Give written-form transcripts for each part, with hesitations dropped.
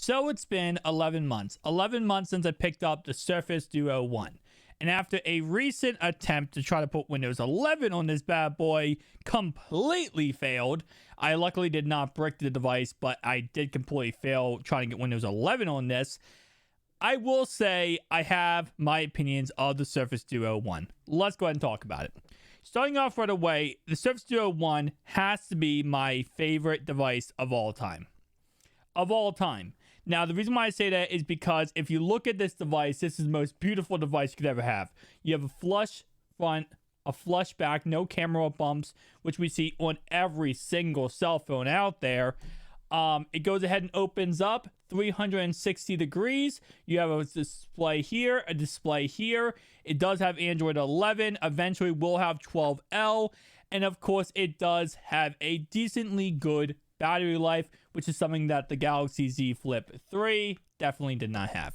So it's been 11 months. 11 months since I picked up the Surface Duo 1. And after a recent attempt to try to put Windows 11 on this bad boy completely failed. I luckily did not brick the device, but I did completely fail trying to get Windows 11 on this. I will say I have my opinions of the Surface Duo 1. Let's go ahead and talk about it. Starting off right away, the Surface Duo 1 has to be my favorite device of all time. Of all time. Now, the reason why I say that is because if you look at this device, this is the most beautiful device you could ever have. You have a flush front, a flush back, no camera bumps, which we see on every single cell phone out there. It goes ahead and opens up 360 degrees. You have a display here, a display here. It does have Android 11. Eventually, we'll have 12L. And of course, it does have a decently good battery life, which is something that the Galaxy Z Flip 3 definitely did not have.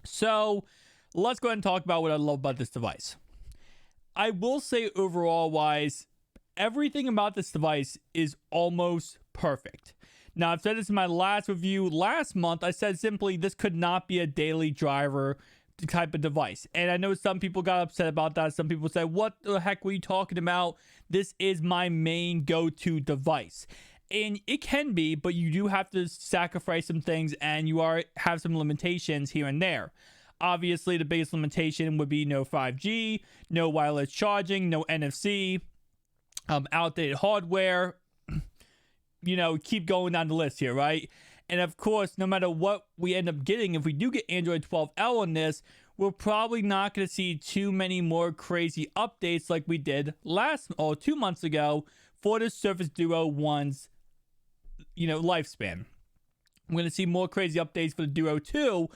So let's go ahead and talk about what I love about this device. I will say overall wise, everything about this device is almost perfect. Now, I've said this in my last review last month. I said simply this could not be a daily driver type of device. And I know some people got upset about that. Some people said, what the heck were you talking about? This is my main go-to device. And it can be, but you do have to sacrifice some things and you have some limitations here and there. Obviously, the biggest limitation would be no 5G, no wireless charging, no NFC, outdated hardware. You know, keep going down the list here, right? And of course, no matter what we end up getting, if we do get Android 12L on this, we're probably not going to see too many more crazy updates like we did 2 months ago for the Surface Duo 1's lifespan. We're going to see more crazy updates for the Duo 2,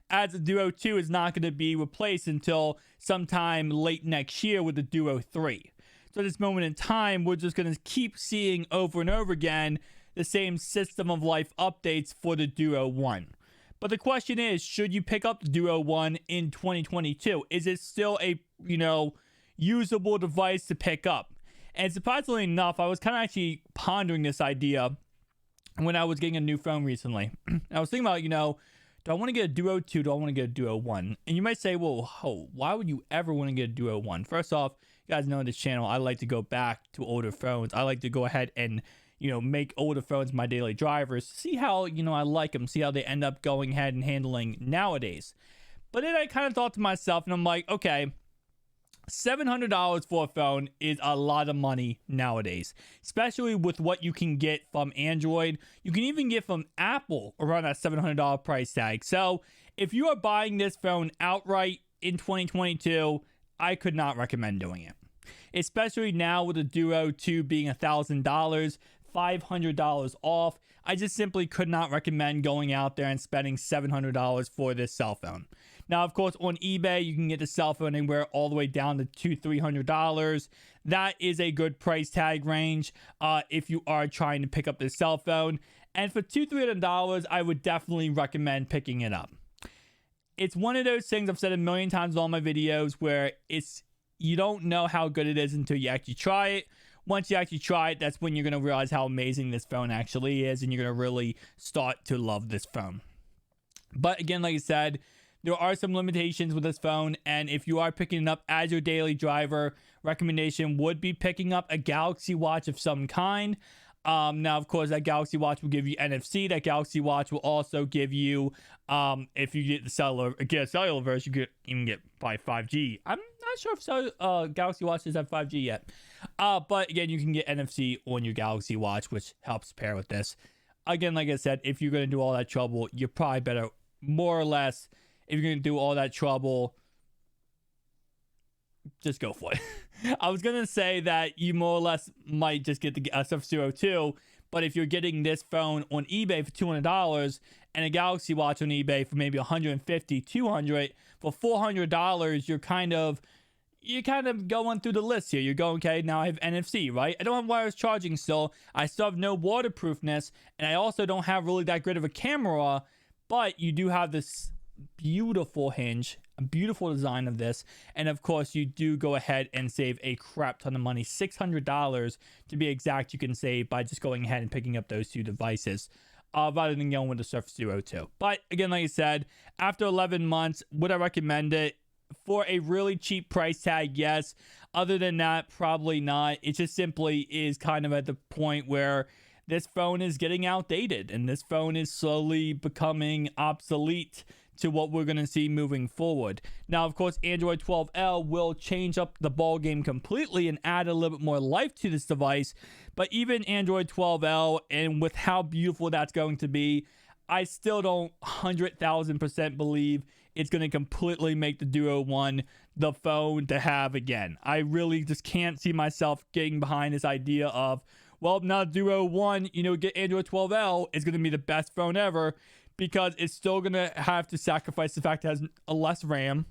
as the Duo 2 is not going to be replaced until sometime late next year with the Duo 3. So at this moment in time, we're just going to keep seeing over and over again the same system of life updates for the Duo 1. But the question is, should you pick up the Duo 1 in 2022? Is it still a, usable device to pick up? And surprisingly enough, I was kind of actually pondering this idea when I was getting a new phone recently. I was thinking about, do I want to get a Duo 2? Do I want to get a Duo 1? And you might say, well, why would you ever want to get a Duo 1? First off, you guys know on this channel, I like to go back to older phones. I like to go ahead and, make older phones my daily drivers. See how, I like them. See how they end up going ahead and handling nowadays. But then I kind of thought to myself, and I'm like, okay, $700 for a phone is a lot of money nowadays, especially with what you can get from Android. You can even get from Apple around that $700 price tag. So if you are buying this phone outright in 2022, I could not recommend doing it, especially now with the Duo 2 being $1,000, $500 off. I just simply could not recommend going out there and spending $700 for this cell phone. Now, of course, on eBay, you can get the cell phone anywhere all the way down to $200-$300. That is a good price tag range if you are trying to pick up this cell phone. And for $200-$300, I would definitely recommend picking it up. It's one of those things I've said a million times in all my videos where you don't know how good it is until you actually try it. Once you actually try it, that's when you're going to realize how amazing this phone actually is, and you're going to really start to love this phone. But again, like I said, there are some limitations with this phone, and if you are picking it up as your daily driver, recommendation would be picking up a Galaxy Watch of some kind. Now, of course, that Galaxy Watch will give you NFC. That Galaxy Watch will also give you, if you get a cellular version, you could even get by 5G. I'm not sure if Galaxy Watches have 5G yet. But again, you can get NFC on your Galaxy Watch, which helps pair with this. Again, like I said, if you're going to do all that trouble, you're probably better, more or less, if you're going to do all that trouble, just go for it. I was going to say that you more or less might just get the Surface Duo 2, but if you're getting this phone on eBay for $200 and a Galaxy Watch on eBay for maybe $150, $200, for $400, you're kind of going through the list here. You're going, okay, now I have NFC, right? I don't have wireless charging still. I still have no waterproofness, and I also don't have really that great of a camera, but you do have this beautiful hinge, a beautiful design of this, and of course you do go ahead and save a crap ton of money. $600 to be exact you can save by just going ahead and picking up those two devices. rather than going with the Surface Duo 2. But again, like I said, after 11 months, would I recommend it? For a really cheap price tag, yes. Other than that, probably not. It just simply is kind of at the point where this phone is getting outdated and this phone is slowly becoming obsolete to what we're going to see moving forward. Now, of course, Android 12L will change up the ball game completely and add a little bit more life to this device. But even Android 12L, and with how beautiful that's going to be, I still don't 100,000% believe it's going to completely make the Duo 1 the phone to have again. I really just can't see myself getting behind this idea of, well, now Duo 1, get Android 12L is going to be the best phone ever, because it's still going to have to sacrifice the fact it has a less RAM,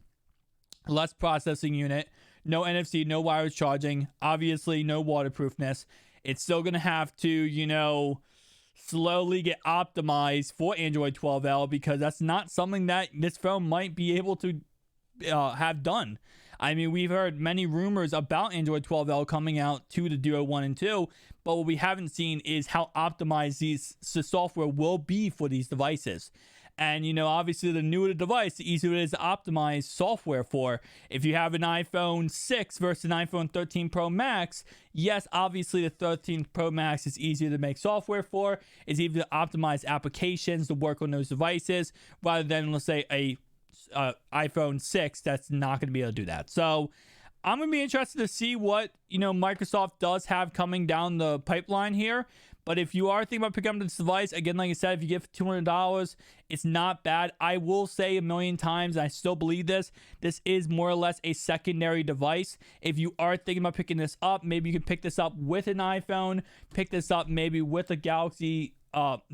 less processing unit, no NFC, no wireless charging, obviously no waterproofness. It's still going to have to, slowly get optimized for Android 12L, because that's not something that this phone might be able to have done. I mean, we've heard many rumors about Android 12L coming out to the Duo 1 and 2, but what we haven't seen is how optimized the software will be for these devices. And, obviously, the newer the device, the easier it is to optimize software for. If you have an iPhone 6 versus an iPhone 13 Pro Max, yes, obviously, the 13 Pro Max is easier to make software for. It's easier to optimize applications to work on those devices, rather than, let's say, a iPhone 6 that's not going to be able to do that. So I'm going to be interested to see what, Microsoft does have coming down the pipeline here. But if you are thinking about picking up this device, again, like I said, if you give $200, it's not bad. I will say a million times, and I still believe this is more or less a secondary device. If you are thinking about picking this up, maybe you can pick this up with an iPhone, pick this up maybe with a Galaxy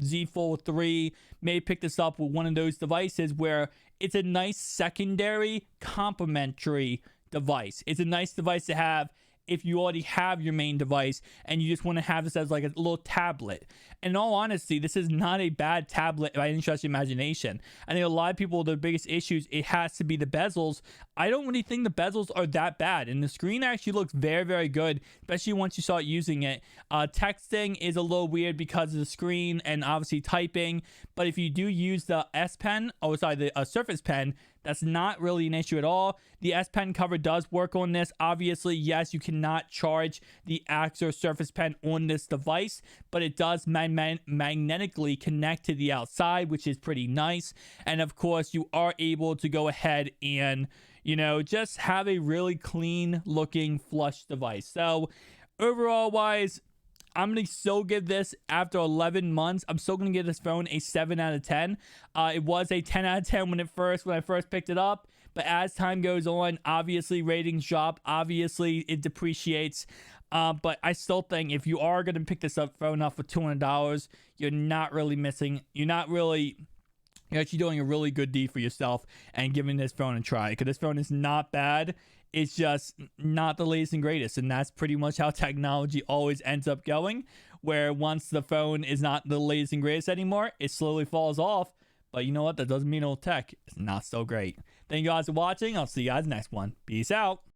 Z Fold 3, maybe pick this up with one of those devices where it's a nice secondary complementary device. It's a nice device to have if you already have your main device and you just want to have this as like a little tablet. And in all honesty, this is not a bad tablet by any stretch of imagination. I think a lot of people, the biggest issues, it has to be the bezels. I don't really think the bezels are that bad, and the screen actually looks very, very good, especially once you start using it. Texting is a little weird because of the screen and obviously typing, but if you do use the the Surface Pen, that's not really an issue at all. The S Pen cover does work on this. Obviously, yes, you cannot charge the Axor Surface Pen on this device, but it does magnetically connect to the outside, which is pretty nice. And of course, you are able to go ahead and, just have a really clean looking flush device. So overall wise, I'm going to still give this, after 11 months, I'm still going to give this phone a 7 out of 10. It was a 10 out of 10 when I first picked it up. But as time goes on, obviously ratings drop. Obviously, it depreciates. But I still think if you are going to pick this phone up for $200, you're not really missing. You're actually doing a really good deed for yourself and giving this phone a try. Because this phone is not bad. It's just not the latest and greatest, and that's pretty much how technology always ends up going, where once the phone is not the latest and greatest anymore, it slowly falls off. But you know what? That doesn't mean old tech is not so great. Thank you guys for watching. I'll see you guys next one. Peace out.